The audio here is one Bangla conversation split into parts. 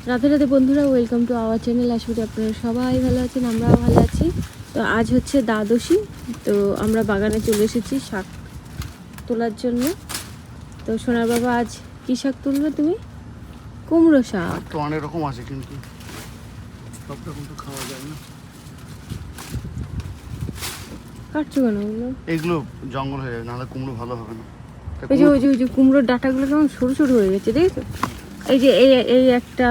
রাধে রাধে বন্ধুরা, ওয়েলকাম টু আওয়ার চ্যানেল। আশা করি আপনারা সবাই ভালো আছেন, আমরাও ভালো আছি। তো আজ হচ্ছে দ্বাদশী, তো আমরা বাগানে চলে এসেছি শাক তোলার জন্য। তো সোনার বাবা আজ কী শাক তুলবে তুমি? কুমড়ো শাক। তো অনেক রকম আছে, কিন্তু সবটা কিন্তু খাওয়া যায় না। কাটছো কেন ওগুলো? এগুলো জঙ্গল হয়ে যাবে, নাহলে কুমড়ো ভালো হবে না। ওই যে কুমড়োর ডাঁটাগুলো কেমন সরু সরু হয়ে গেছে, দেখেছো? এই যে এই একটা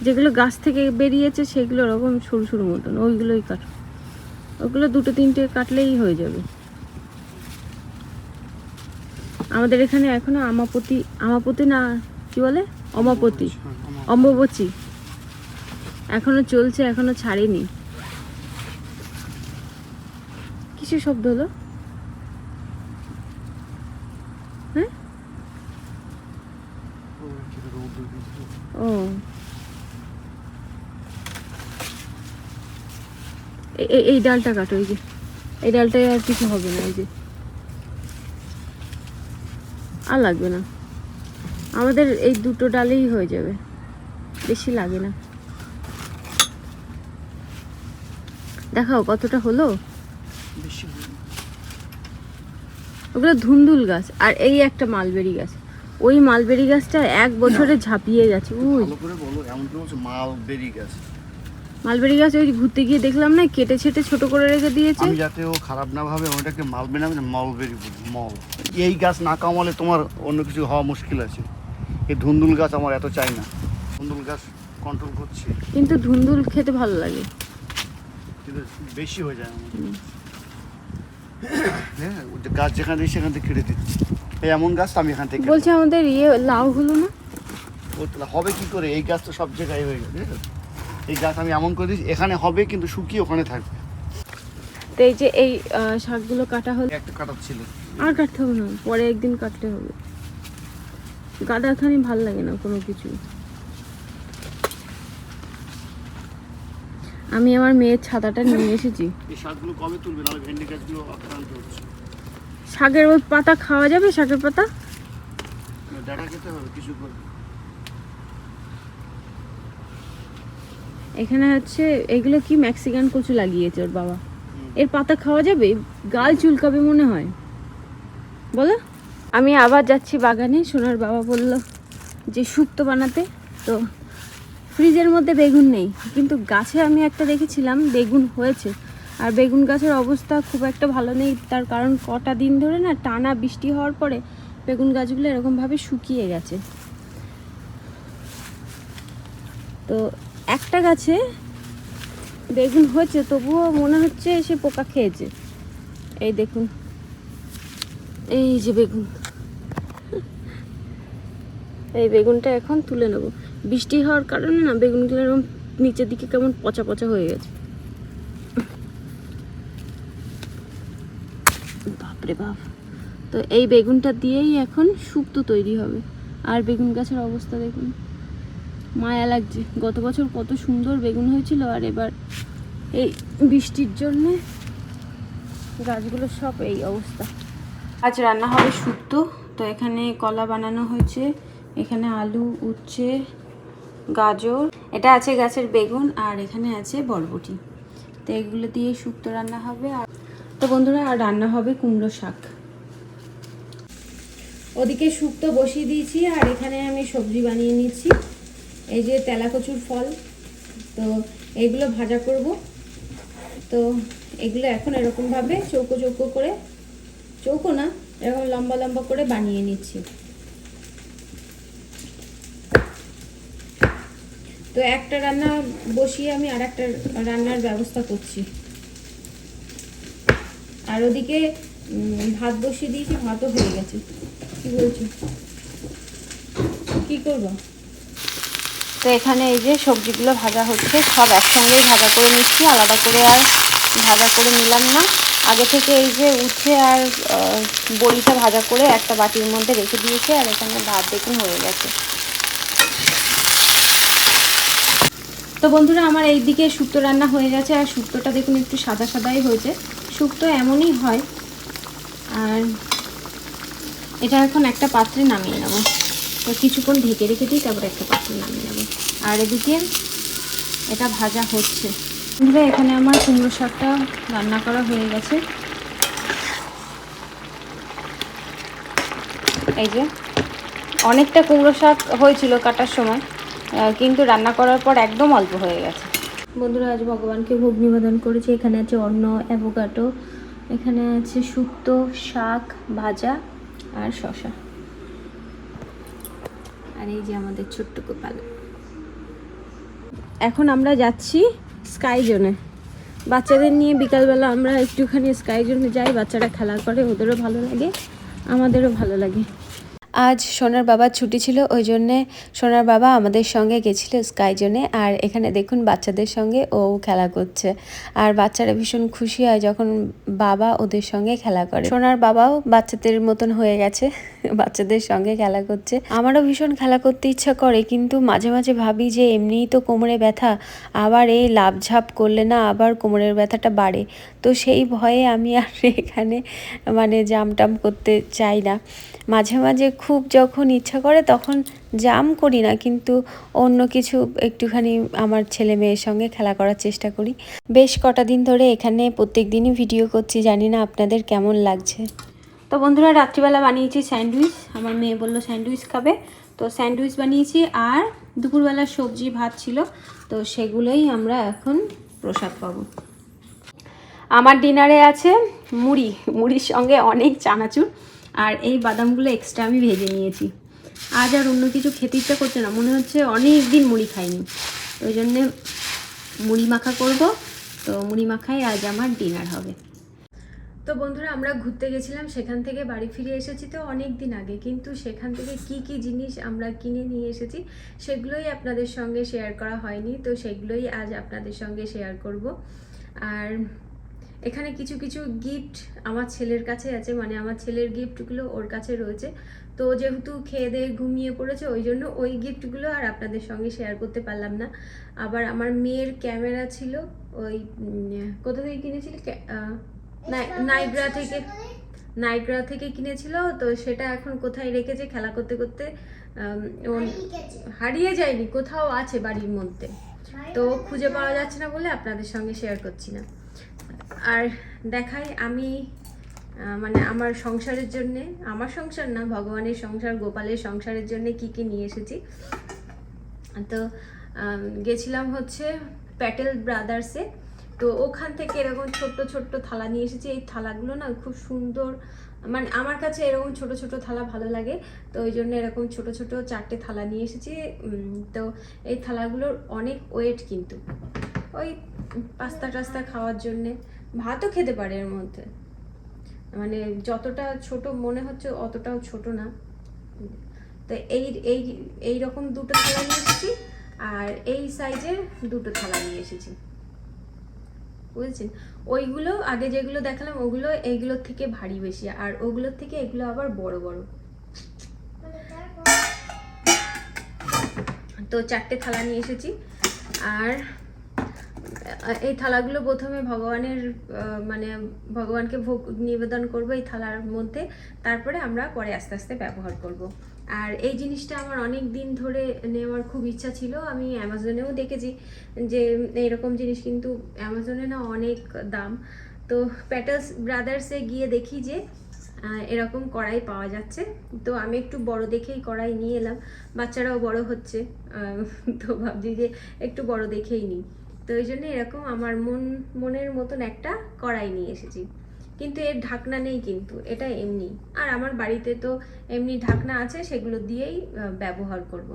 যেগুলো গাছ থেকে বেরিয়েছে সেগুলো ওরকম সরু সরু মতন, ওইগুলোই কাটো। ওগুলো দুটো তিনটে কাটলেই হয়ে যাবে। আমাদের এখানে এখনো আমাপতি না কি বলে, অম্বুবাচী এখনো চলছে, এখনো ছাড়েনি। কিছু শব্দ হলো? হ্যাঁ, ও এই ডালটা কাটো, এই যে এই ডালটায় আর কিছু হবে না, এই যে আর লাগবে না। আমাদের এই দুটো ডালেই হয়ে যাবে, বেশি লাগে না। দেখাও কতটা হলো। ওগুলো ধুন্দুল গাছ, আর এই একটা মালবেরি গাছ। ওই মালবেরি গাছটা এক বছরে ঝাঁপিয়ে গেছে। মালবেরি গাছ ওই ঘুরতে গিয়ে দেখলাম না, কেটে ছেটে ছোট করে রেখে দিয়েছে। আমি যাতে ও খারাপ না ভাবে, ওটাকে মালবেরি না, মলবেরি মল। এই গাছ না কামালে তোমার অন্য কিছু হওয়া মুশকিল আছে। এই ধুন্দুল গাছ আমার এত চাই না, ধুন্দুল গাছ কন্ট্রোল করছি। কিন্তু ধুন্দুল খেতে ভালো লাগে, কিন্তু বেশি হয়ে যায় আমার। হ্যাঁ, গাছ যেখানে দিই সেখান থেকে কেটে দিচ্ছি। এই এমন গাছ আমি এখান থেকে বলছি আমাদের লাউ হলো না। ও হবে কি করে? এই গাছ তো সব জায়গায় হয়ে গেছে। এই গাছ আমি এমন করে দিচ্ছি, এখানে হবে কিন্তু শুকিয়ে ওখানে থাকবে। তো এই যে এই শাকগুলো কাটা হলো, একটা কাটার ছিল, আর কাটতে হবে না, পরে একদিন কাটতে হবে। গাদাখানি ভাল লাগে না কোনো কিছু। আমি আমার মেয়ের ছাতাটা নিয়ে এসেছি। এই শাকগুলো কবে তুলবে? নাহলে ভেন্ডি গাছগুলো আক্রান্ত হচ্ছে। শাকের ওই পাতা খাওয়া যাবে? শাকের পাতা ডাটা খেতে হবে কিছু করে। এখানে হচ্ছে এগুলো কি মেক্সিকান কচু লাগিয়েছে ওর বাবা। এর পাতা খাওয়া যাবে? গাল চুলকাবে মনে হয়, বলো। আমি আবার যাচ্ছি বাগানে। সোনার বাবা বলল যে শুক্তো বানাতে। তো ফ্রিজের মধ্যে বেগুন নেই, কিন্তু গাছে আমি একটা দেখেছিলাম বেগুন হয়েছে। আর বেগুন গাছের অবস্থা খুব একটা ভালো নেই, তার কারণ কটা দিন ধরে না টানা বৃষ্টি হওয়ার পরে বেগুন গাছগুলো এরকমভাবে শুকিয়ে গেছে। তো একটা গাছে বেগুন হয়েছে, তবুও মনে হচ্ছে সে পোকা খেয়েছে। এই দেখুন, এই যে বেগুন, এই বেগুনটা এখন তুলে নেব। বৃষ্টি হওয়ার কারণে না বেগুনগুলো এরকম নিচের দিকে কেমন পচা পচা হয়ে গেছে। বাপরে বাপ। তো এই বেগুনটা দিয়েই এখন শুক্তো তৈরি হবে। আর বেগুন গাছের অবস্থা দেখুন, মায়া লাগছে। গত বছর কত সুন্দর বেগুন হয়েছিল, আর এবার এই বৃষ্টির জন্য গাছগুলো সব এই অবস্থা। আজ রান্না হবে শুক্তো। তো এখানে কলা বানানো হয়েছে, এখানে আলু, উচ্ছে, গাজর, এটা আছে গাছের বেগুন, আর এখানে আছে বরবটি। তো এগুলো দিয়ে শুক্তো রান্না হবে। আর তো বন্ধুরা, আর রান্না হবে কুমড়ো শাক। ওদিকে শুক্তো বসিয়ে দিয়েছি, আর এখানে আমি সবজি বানিয়ে নিচ্ছি। এই যে তেলাকচুর ফল, তো এগুলো ভাজা করব। তো এগুলো এখন এরকমভাবে চৌকো চৌকো করে, চৌকো না, এরকম লম্বা লম্বা করে বানিয়ে নিচ্ছি। তো একটা রান্না বসিয়ে আমি আর একটা রান্নার ব্যবস্থা করছি। আর ওদিকে ভাত বসিয়ে দিয়েছি, ভাতও হয়ে গেছে। কি বলছো, কি করব? তো এখানে এই যে সবজিগুলো ভাজা হচ্ছে, সব একসঙ্গেই ভাজা করে নিচ্ছি, আলাদা করে আর ভাজা করে নিলাম না। আগে থেকে এই যে উচ্ছে আর বড়িটা ভাজা করে একটা বাটির মধ্যে রেখে দিয়েছে, আর এখানে ভাত দেখুন হয়ে গেছে। তো বন্ধুরা, আমার এই দিকে শুক্তো রান্না হয়ে গেছে, আর শুক্তোটা দেখুন একটু সাদা সাদাই হয়েছে। শুক্তো এমনই হয়। আর এটা এখন একটা পাত্রে নামিয়ে নেব। তো কিছুক্ষণ ঢেকে রেখে দিই, তারপরে একটা পাত্রে নামিয়ে নেব। আর এদিকে এটা ভাজা হচ্ছে। এখানে আমার কুমড়ো শাকটা রান্না করা হয়ে গেছে। এই যে অনেকটা কুমড়ো শাক হয়েছিল কাটার সময়, কিন্তু রান্না করার পর একদম অল্প হয়ে গেছে। বন্ধুরা, আজ ভগবানকে ভোগ নিবেদন করেছি। এখানে আছে অন্ন, অ্যাভোকাডো, এখানে আছে শুক্তো, শাক ভাজা আর শসা। আর এই যে আমাদের ছোট্ট গোপাল। এখন আমরা যাচ্ছি স্কাই জোনে। বাচ্চাদের নিয়ে বিকালবেলা আমরা একটুখানি স্কাই জোনে যাই। বাচ্চারা খেলা করে, ওদেরও ভালো লাগে, আমাদেরও ভালো লাগে। আজ সোনার বাবার ছুটি ছিল, ওই জন্যে সোনার বাবা আমাদের সঙ্গে গেছিলো স্কাই জোনে। আর এখানে দেখুন বাচ্চাদের সঙ্গে ও খেলা করছে। আর বাচ্চারা ভীষণ খুশি হয় যখন বাবা ওদের সঙ্গে খেলা করে। সোনার বাবাও বাচ্চাদের মতন হয়ে গেছে, বাচ্চাদের সঙ্গে খেলা করছে। আমারও ভীষণ খেলা করতে ইচ্ছা করে, কিন্তু মাঝে মাঝে ভাবি যে এমনিই তো কোমরে ব্যথা, আবার এই লাফঝাপ করলে না আবার কোমরের ব্যথাটা বাড়ে। তো সেই ভয়ে আমি আর এখানে মানে জাম করতে চাই না। মাঝে মাঝে খুব যখন ইচ্ছা করে তখন জাম করি না, কিন্তু অন্য কিছু একটুখানি আমার ছেলে মেয়ের সঙ্গে খেলা করার চেষ্টা করি। বেশ কটা দিন ধরে এখানে প্রত্যেক দিনই ভিডিও করছি, জানি না আপনাদের কেমন লাগছে। তো বন্ধুরা, রাত্রিবেলা বানিয়েছি স্যান্ডউইচ। আমার মেয়ে বললো স্যান্ডউইচ খাবে, তো স্যান্ডউইচ বানিয়েছি। আর দুপুরবেলার সবজি ভাত ছিল, তো সেগুলোই আমরা এখন প্রসাদ পাবো। আমার ডিনারে আছে মুড়ির সঙ্গে অনেক চানাচুর, আর এই বাদামগুলো এক্সট্রা আমি ভেজে নিয়েছি। আজ আর অন্য কিছু খেতে ইচ্ছা করছে না, মনে হচ্ছে অনেক দিন মুড়ি খাইনি, ওই জন্যে মুড়ি মাখা করব। তো মুড়ি মাখাই আজ আমার ডিনার হবে। তো বন্ধুরা, আমরা ঘুরতে গেছিলাম, সেখান থেকে বাড়ি ফিরে এসেছি তো অনেক দিন আগে, কিন্তু সেখান থেকে কি কি জিনিস আমরা কিনে নিয়ে এসেছি সেগুলোই আপনাদের সঙ্গে শেয়ার করা হয়নি, তো সেগুলোই আজ আপনাদের সঙ্গে শেয়ার করব। আর এখানে কিছু কিছু গিফট আমার ছেলের কাছে আছে, মানে আমার ছেলের গিফটগুলো ওর কাছে রয়েছে। তো যেহেতু খেয়ে দিয়ে ঘুমিয়ে পড়েছে, ওই জন্য ওই গিফটগুলো আর আপনাদের সঙ্গে শেয়ার করতে পারলাম না। আবার আমার মেয়ের ক্যামেরা ছিল, ওই কোথা থেকে কিনেছিল, নাইগ্রা থেকে কিনেছিল, তো সেটা এখন কোথায় রেখেছে খেলা করতে করতে হারিয়ে যায়নি, কোথাও আছে বাড়ির মধ্যে, তো খুঁজে পাওয়া যাচ্ছে না বলে আপনাদের সঙ্গে শেয়ার করছি না। আর দেখাই আমি মানে আমার সংসারের জন্যে, আমার সংসার না, ভগবানের সংসার, গোপালের সংসারের জন্য কি কি নিয়ে এসেছি। তো গেছিলাম হচ্ছে প্যাটেল ব্রাদার্সে, তো ওখান থেকে এরকম ছোট্ট ছোট্ট থালা নিয়ে এসেছি। এই থালাগুলো না খুব সুন্দর, মানে আমার কাছে এরকম ছোট ছোট থালা ভালো লাগে, তো ওই জন্য এরকম ছোট ছোট 4টে থালা নিয়ে এসেছি। তো এই থালাগুলোর অনেক ওয়েট, কিন্তু ওই পাস্তা টাস্তা খাওয়ার জন্যে, ভাতও খেতে পারে এর মধ্যে, মানে যতটা ছোট মনে হচ্ছে অতটাও ছোট না। তো এই রকম 2টো থালা নিয়ে এসেছি, আর এই সাইজের 2টো থালা নিয়ে এসেছি, বুঝেছেন। ওইগুলো আগে যেগুলো দেখালাম ওগুলো এইগুলোর থেকে ভারী বেশি, আর ওগুলোর থেকে এগুলো আবার বড় বড়। তো 4টে থালা নিয়ে এসেছি। আর এই থালাগুলো প্রথমে ভগবানের মানে ভগবানকে ভোগ নিবেদন করব এই থালার মধ্যে, তারপরে আমরা পরে আস্তে আস্তে ব্যবহার করব। আর এই জিনিসটা আমার অনেক দিন ধরে নেওয়ার খুব ইচ্ছা ছিল। আমি অ্যামাজনেও দেখেছি যে এইরকম জিনিস, কিন্তু অ্যামাজনে না অনেক দাম। তো প্যাটেলস ব্রাদার্সে গিয়ে দেখি যে এরকম কড়াই পাওয়া যাচ্ছে, তো আমি একটু বড় দেখেই কড়াই নিয়ে এলাম। বাচ্চারাও বড় হচ্ছে, তো ভাবছি যে একটু বড় দেখেই নিই, তো ওই জন্য এরকম আমার মনের মতন একটা কড়াই নিয়ে এসেছি। কিন্তু এর ঢাকনা নেই, কিন্তু এটা এমনি, আর আমার বাড়িতে তো এমনি ঢাকনা আছে, সেগুলো দিয়েই ব্যবহার করব।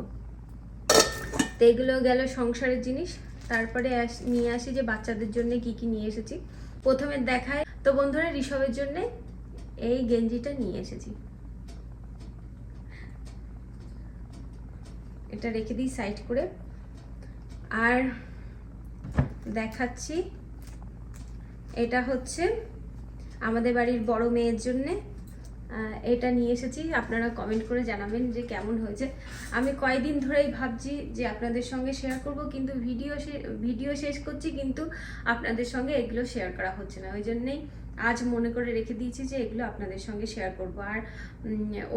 তো এগুলো গেল সংসারের জিনিস। তারপরে নিয়ে আসি যে বাচ্চাদের জন্য কি কি নিয়ে এসেছি। প্রথমে দেখায়, তো বন্ধুরা ঋষভের জন্য এই গেঞ্জিটা নিয়ে এসেছি, এটা রেখে দিই সাইড করে। আর দেখাচ্ছি, এটা হচ্ছে আমাদের বাড়ির বড় মেয়ের জন্যে, এটা নিয়ে এসেছি। আপনারা কমেন্ট করে জানাবেন যে কেমন হয়েছে। আমি কয়েকদিন ধরেই ভাবছি যে আপনাদের সঙ্গে শেয়ার করব, কিন্তু ভিডিও শেষ করছি, কিন্তু আপনাদের সঙ্গে এগুলো শেয়ার করা হচ্ছে না, ওই জন্যেই আজ মনে করে রেখে দিয়েছি যে এগুলো আপনাদের সঙ্গে শেয়ার করব। আর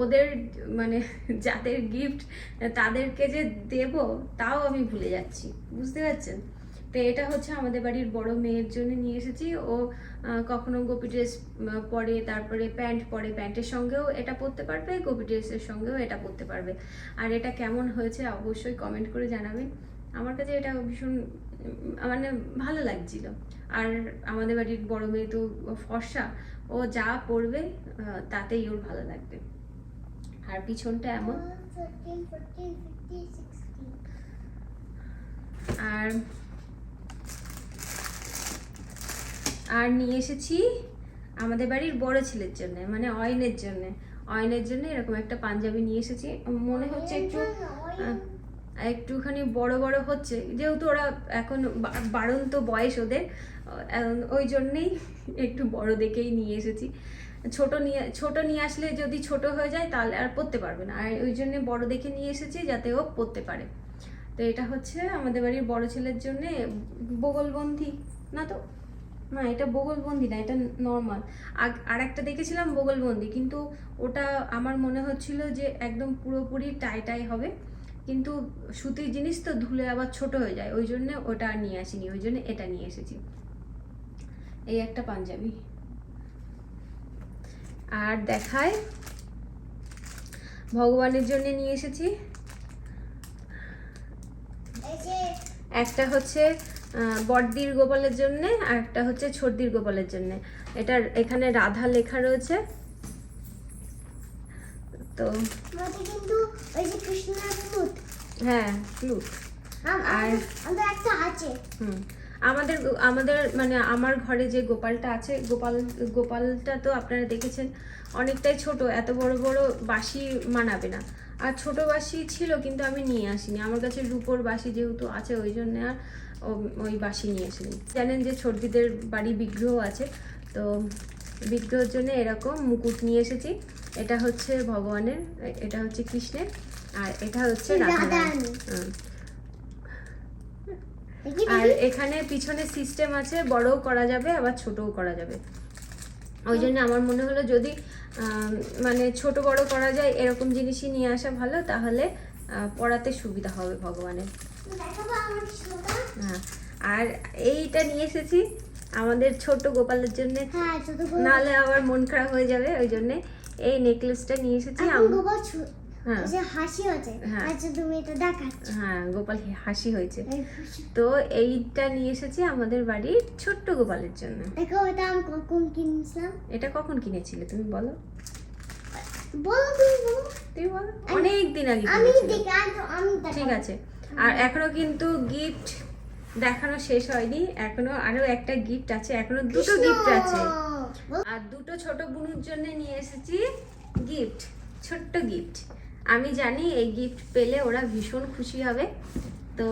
ওদের মানে যাদের গিফট তাদেরকে যে দেব তাও আমি ভুলে যাচ্ছি, বুঝতে পারছেন? তো এটা হচ্ছে আমাদের বাড়ির বড় মেয়ের জন্য নিয়ে এসেছি। ও কখনো গোপী ড্রেস পরে, তারপরে প্যান্ট পরে, প্যান্টের সঙ্গেও এটা পরতে পারবে, গোপী ড্রেসের সঙ্গেও এটা পরতে পারবে। আর এটা কেমন হয়েছে অবশ্যই কমেন্ট করে জানাবেন। আমার কাছে এটা ভীষণ মানে ভালো লাগছিল। আর আমাদের বাড়ির বড় মেয়ে তো ফর্সা, ও যা পরবে তাতেই ওর ভালো লাগবে। আর পিছনটা এমন। 13, 14, 15, 16. আর নিয়ে এসেছি আমাদের বাড়ির বড় ছেলের জন্য, মানে অয়নের জন্য। অয়নের জন্য এরকম একটা পাঞ্জাবি নিয়ে এসেছি। মনে হচ্ছে একটুখানি বড় বড় হচ্ছে, যেহেতু ওরা এখন বাড়ন্ত বয়স ওদের, ওই জন্যেই একটু বড় দেখেই নিয়ে এসেছি। ছোট নিয়ে আসলে যদি ছোট হয়ে যায় তাহলে আর পরতে পারবে না, আর ওই জন্য বড় দেখে নিয়ে এসেছি যাতে ও পরতে পারে। তো এটা হচ্ছে আমাদের বাড়ির বড় ছেলের জন্য বগলবন্ধী, না তো না এটা বগলবন্দি না, এটা নর্মাল। আর একটা দেখেছিলাম বগলবন্দি, কিন্তু ওটা আমার মনে হচ্ছিল যে একদম পুরোপুরি টাই টাই হবে, কিন্তু সুতির জিনিস তো ধুলে আবার ছোট হয়ে যায়, ওই জন্য ওটা আর নিয়ে আসিনি, ওই জন্য এটা নিয়ে এসেছি। এই একটা পাঞ্জাবি। আর দেখায় ভগবানের জন্য নিয়ে এসেছি। একটা হচ্ছে বড়দির গোপালের জন্য, আর একটা হচ্ছে ছোটদির গোপালের জন্য। এটার এখানে রাধা লেখা রয়েছে। তো কিন্তু ওই যে কৃষ্ণের ফ্লুট, হ্যাঁ ফ্লুট। আর আমাদের একটা আছে। আমাদের মানে আমার ঘরে যে গোপালটা আছে, গোপালটা তো আপনারা দেখেছেন অনেকটাই ছোট, এত বড় বড় বাঁশি মানাবে না। আর ছোট বাঁশি ছিল কিন্তু আমি নিয়ে আসিনি, আমার কাছে রূপোর বাঁশি যেহেতু আছে ওই জন্য আর ওই বাঁশি নিয়ে আসিনি। জানেন যে ছোটদিদের বাড়ি বিগ্রহ আছে, তো বিগ্রহের জন্য এরকম মুকুট নিয়ে এসেছি। এটা হচ্ছে ভগবানের, এটা হচ্ছে কৃষ্ণের, আর এটা হচ্ছে রাধারানী। আর এখানে পিছনে সিস্টেম আছে, বড়ও করা যাবে আবার ছোটও করা যাবে। ওই জন্য আমার মনে হলো যদি মানে ছোট বড় করা যায় এরকম জিনিসই নিয়ে আসা ভালো, তাহলে পড়াতে সুবিধা হবে ভগবানের। হ্যাঁ, আর এইটা নিয়ে এসেছি আমাদের ছোট গোপালের জন্য, নাহলে আবার মন খারাপ হয়ে যাবে, ওই জন্য এই নেকলেসটা নিয়ে এসেছি। হ্যাঁ হাসি হয়েছে, আচ্ছা তুমি এটা দেখাচ্ছ। হ্যাঁ গোপাল হাসি হয়েছে, তো এইটা নিয়ে এসেছি আমাদের বাড়ির ছোট্ট গোপালের জন্য। দেখো এটা আমি কখন কিনেছিলাম। এটা কখন কিনেছিলে তুমি বলো? বলো তুমি বলো। তুই বলো। অনেক দিন আগে আমি কিনেছিলে। ঠিক আছে। আর এখনো কিন্তু গিফট দেখানো শেষ হয়নি, এখনো আরো একটা গিফট আছে, এখনো দুটো গিফট আছে। আর দুটো ছোট বুনুর জন্য নিয়ে এসেছি গিফট, ছোট্ট গিফট। আমি জানি এই গিফট পেলে ওরা ভীষণ খুশি হবে। তো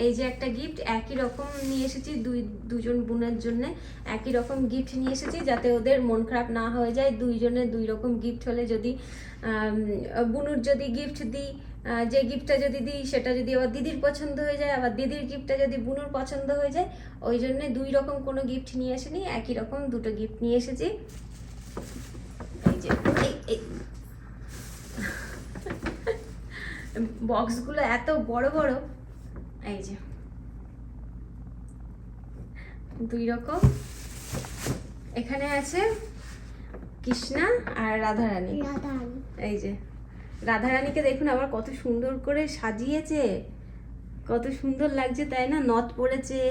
এই যে একটা গিফট একই রকম নিয়ে এসেছি, দুজন বোনের জন্য একই রকম গিফট নিয়ে এসেছি, যাতে ওদের মন খারাপ না হয়ে যায়। দুইজনের দুই রকম গিফট হলে, যদি বুনুর যদি গিফট দিই, যে গিফটটা যদি দিই সেটা যদি আবার দিদির পছন্দ হয়ে যায়, আবার দিদির গিফটটা যদি বুনুর পছন্দ হয়ে যায়, ওই জন্য দুই রকম কোনো গিফট নিয়ে আসিনি, একই রকম দুটো গিফট নিয়ে এসেছি। এই যে এই বক্সগুলো এত বড় বড়, এই যে দুই রকম। এখানে আছে কৃষ্ণা আর রাধারানী। এই যে রাধারানীকে দেখুন আবার কত সুন্দর করে সাজিয়েছে, কত সুন্দর লাগছে তাই না? নথ পরেছে,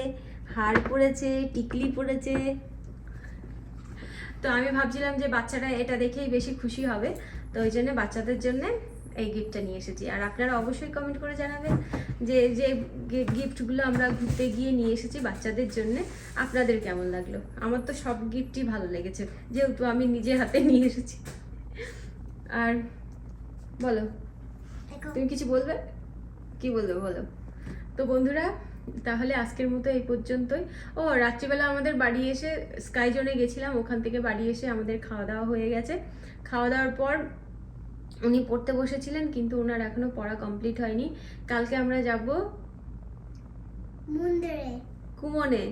হার পরেছে, টিকলি পরেছে। তো আমি ভাবছিলাম যে বাচ্চারা এটা দেখেই বেশি খুশি হবে, তো ওই জন্য বাচ্চাদের জন্য এই গিফটটা নিয়ে এসেছি। আর আপনারা অবশ্যই কমেন্ট করে জানাবেন যে যে গিফটগুলো আমরা ঘুরতে গিয়ে নিয়ে এসেছি বাচ্চাদের জন্য আপনাদের কেমন লাগলো। আমার তো সব গিফটই ভালো লেগেছে, যেহেতু আমি নিজে হাতে নিয়ে এসেছি। আর বলো, তুমি কিছু বলবে? কি বলবে বলো। তো বন্ধুরা, তাহলে আজকের মতো এই পর্যন্তই। ও রাত্রিবেলা আমাদের বাড়ি এসে স্কাই জোনে গেছিলাম, ওখান থেকে বাড়ি এসে আমাদের খাওয়া দাওয়া হয়ে গেছে। খাওয়া দাওয়ার পর উনি পড়তে বসেছিলেন, কিন্তু ওনার এখনো পড়া কমপ্লিট হয়নি। কালকে আমরা যাব মন্দিরে, কুমনে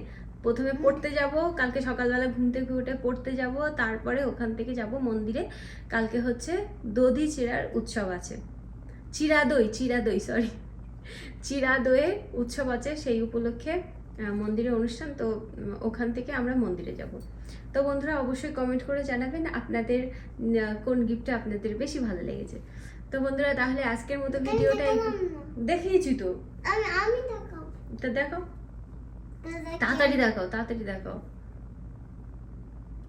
প্রথমে পড়তে যাব, কালকে সকালবেলা ঘুম থেকে উঠে পড়তে যাব, তারপরে ওখান থেকে যাব মন্দিরে। কালকে হচ্ছে দধি চিড়ার উৎসব আছে, চিড়া দই চিড়া দইয়ের উৎসব আছে, সেই উপলক্ষে মন্দিরে অনুষ্ঠান। তো ওখান থেকে আমরা মন্দিরে যাব। তো বন্ধুরা অবশ্যই কমেন্ট করে জানাবেন আপনাদের কোন গিফটটা আপনাদের বেশি ভালো লেগেছে। তো বন্ধুরা তাহলে আজকের মতো ভিডিওটা দেখিয়েছি তো, আমি দেখাও তা দেখো, দেখে- তাড়াতাড়ি দেখাও।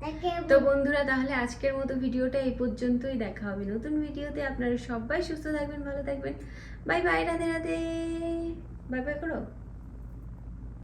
দেখে- তো বন্ধুরা তাহলে আজকের মতো ভিডিওটা এই পর্যন্তই, দেখা হবে নতুন ভিডিওতে। আপনারা সবাই সুস্থ থাকবেন, ভালো থাকবেন। Bye bye, Radhe Radhe, bye bye করো।